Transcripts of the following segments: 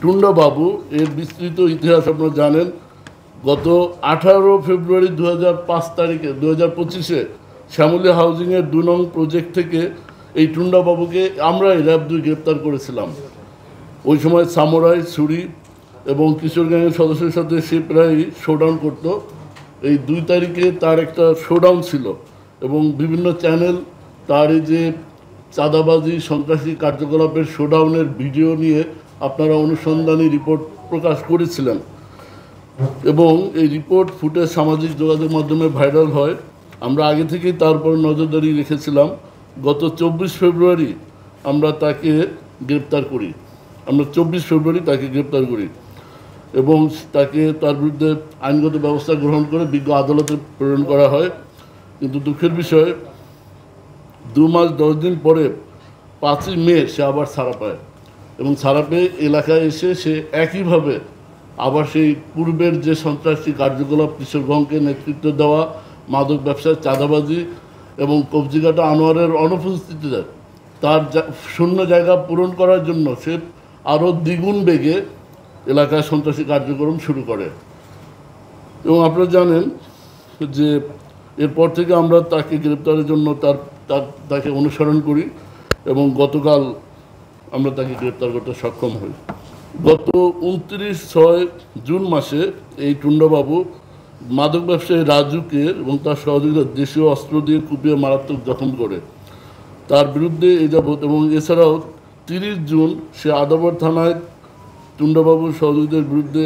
টুন্ডা বাবু এর বিস্তৃত ইতিহাস আপনারা জানেন। গত 18 ফেব্রুয়ারি 2005 তারিখে 2025-এ শ্যামলী হাউজিংয়ের 2 নং প্রজেক্ট থেকে এই টুন্ডা বাবুকে আমরাই র্যাব 2 গ্রেপ্তার করেছিলাম। ওই সময় সামুরাই, ছুরি এবং কিশোর গ্যাংয়ের সদস্যের সাথে সে প্রায় শোডাউন করত। এই 2 তারিখে তার একটা শোডাউন ছিল এবং বিভিন্ন চ্যানেল তার এই যে চাঁদাবাজি সন্ত্রাসী কার্যকলাপের শোডাউনের ভিডিও নিয়ে আপনারা অনুসন্ধানী রিপোর্ট প্রকাশ করেছিলেন এবং এই রিপোর্ট ফুটেজ সামাজিক যোগাযোগ মাধ্যমে ভাইরাল হয়। আমরা আগে থেকেই তার উপর নজরদারি রেখেছিলাম। গত 24 ফেব্রুয়ারি আমরা তাকে গ্রেপ্তার করি এবং তার বিরুদ্ধে আইনগত ব্যবস্থা গ্রহণ করে বিজ্ঞ আদালতে প্রেরণ করা হয়। কিন্তু দুঃখের বিষয় 2 মাস 10 দিন পরে 5ই মে সে আবার ছাড়া পায় এবং ছাড়া পেয়ে এলাকায় এসে সে একইভাবে আবার সেই পূর্বের যে সন্ত্রাসী কার্যকলাপ, কিশোরগঞ্জকে নেতৃত্ব দেওয়া, মাদক ব্যবসায় চাঁদাবাজি এবং কবজিঘাটা আনোয়ারের অনুপস্থিতিতে তার শূন্য জায়গা পূরণ করার জন্য সে আরও দ্বিগুণ বেগে এলাকায় সন্ত্রাসী কার্যক্রম শুরু করে। এবং আপনারা জানেন যে এরপর থেকে আমরা তাকে গ্রেপ্তারের জন্য তাকে অনুসরণ করি এবং গতকাল আমরা তাকে গ্রেপ্তার করতে সক্ষম হই। গত 29 জুন মাসে এই টুন্ডাবাবু মাদক ব্যবসায়ী রাজুকে এবং তার সহযোগীরা দেশীয় অস্ত্র দিয়ে কুপিয়ে মারাত্মক জখম করে। তার বিরুদ্ধে এ যাবৎ এবং এছাড়াও 30 জুন সে আদাবর থানায় টুন্ডাবাবুর সহযোগীদের বিরুদ্ধে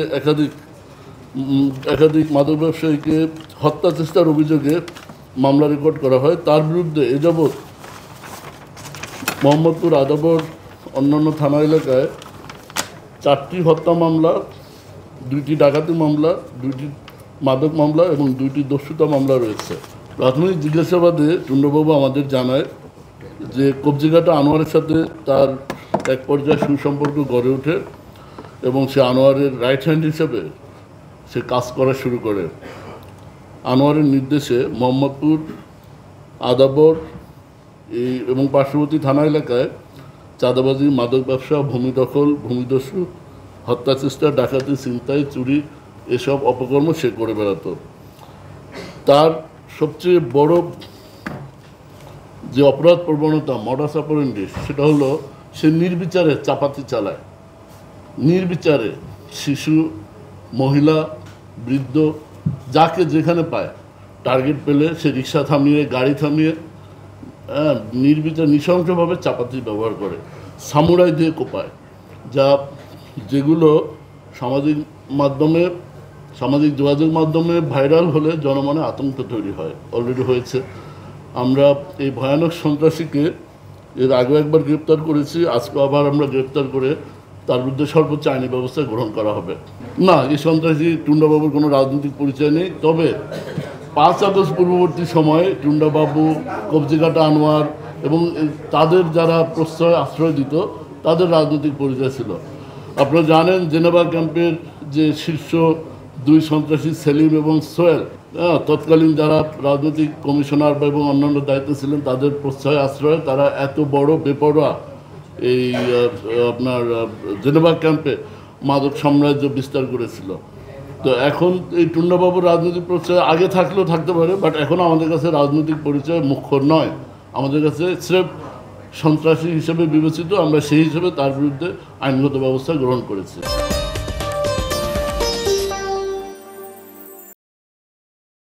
একাধিক মাদক ব্যবসায়ীকে হত্যা চেষ্টার অভিযোগে মামলা রেকর্ড করা হয়। তার বিরুদ্ধে এ যাবৎ মোহাম্মদপুর, আদাবর, অন্যান্য থানা এলাকায় 4টি হত্যা মামলা, 2টি ডাকাতি মামলা, 2টি মাদক মামলা এবং 2টি দস্যুতা মামলা রয়েছে। প্রাথমিক জিজ্ঞাসাবাদে টুন্ডাবাবু আমাদের জানায় যে কবজিঘাটা আনোয়ারের সাথে তার এক পর্যায়ে সুসম্পর্ক গড়ে ওঠে এবং সে আনোয়ারের রাইট হ্যান্ড হিসেবে সে কাজ করা শুরু করে। আনোয়ারের নির্দেশে মোহাম্মদপুর, আদাবর এবং পার্শ্ববর্তী থানা এলাকায় চাঁদাবাজি, মাদক ব্যবসা, ভূমি দখল, ভূমিদস্যু, হত্যা চেষ্টা, ডাকাতি, ছিনতাই, চুরি এসব অপকর্ম সে করে বেড়াতো। তার সবচেয়ে বড় যে অপরাধ প্রবণতা, মডাস অপারেন্ডি, সেটা হলো সে নির্বিচারে চাপাতি চালায়। নির্বিচারে শিশু, মহিলা, বৃদ্ধ যাকে যেখানে পায় টার্গেট পেলে সে রিক্সা থামিয়ে, গাড়ি থামিয়ে নির্বিচার নৃশংসভাবে চাপাতি ব্যবহার করে, সামুরাই দিয়ে কোপায়, যেগুলো সামাজিক যোগাযোগ মাধ্যমে ভাইরাল হলে জনমনে আতঙ্ক তৈরি হয়, অলরেডি হয়েছে। আমরা এই ভয়ানক সন্ত্রাসীকে এর আগে একবার গ্রেপ্তার করেছি, আজকে আবার আমরা গ্রেপ্তার করে তার বিরুদ্ধে সর্বোচ্চ আইনি ব্যবস্থা গ্রহণ করা হবে। না, এই সন্ত্রাসী টুন্ডাবাবুর কোনো রাজনৈতিক পরিচয় নেই। তবে 5 আগস্ট পূর্ববর্তী সময়ে টুন্ডাবাবু, কবজিঘাটা আনোয়ার এবং তাদের যারা আশ্রয় দিত তাদের রাজনৈতিক পরিচয় ছিল। আপনারা জানেন জেনেভা ক্যাম্পের যে শীর্ষ 2 সন্ত্রাসী সেলিম এবং সোহেল, তৎকালীন যারা রাজনৈতিক কমিশনার এবং অন্যান্য দায়িত্বে ছিলেন, তাদের প্রশ্রয় আশ্রয়ে তারা এত বড় বেপরোয়া এই আপনার জেনেভা ক্যাম্পে মাদক সাম্রাজ্য বিস্তার করেছিল। তো এখন এই টুন্ডাবাবুর রাজনৈতিক পরিচয় আগে থাকলেও থাকতে পারে, বাট এখন আমাদের কাছে রাজনৈতিক পরিচয় মুখ্য নয়, আমাদের কাছে স্রেফ সন্ত্রাসী হিসেবে বিবেচিত। আমরা সেই হিসেবে তার বিরুদ্ধে আইনগত ব্যবস্থা গ্রহণ করেছি।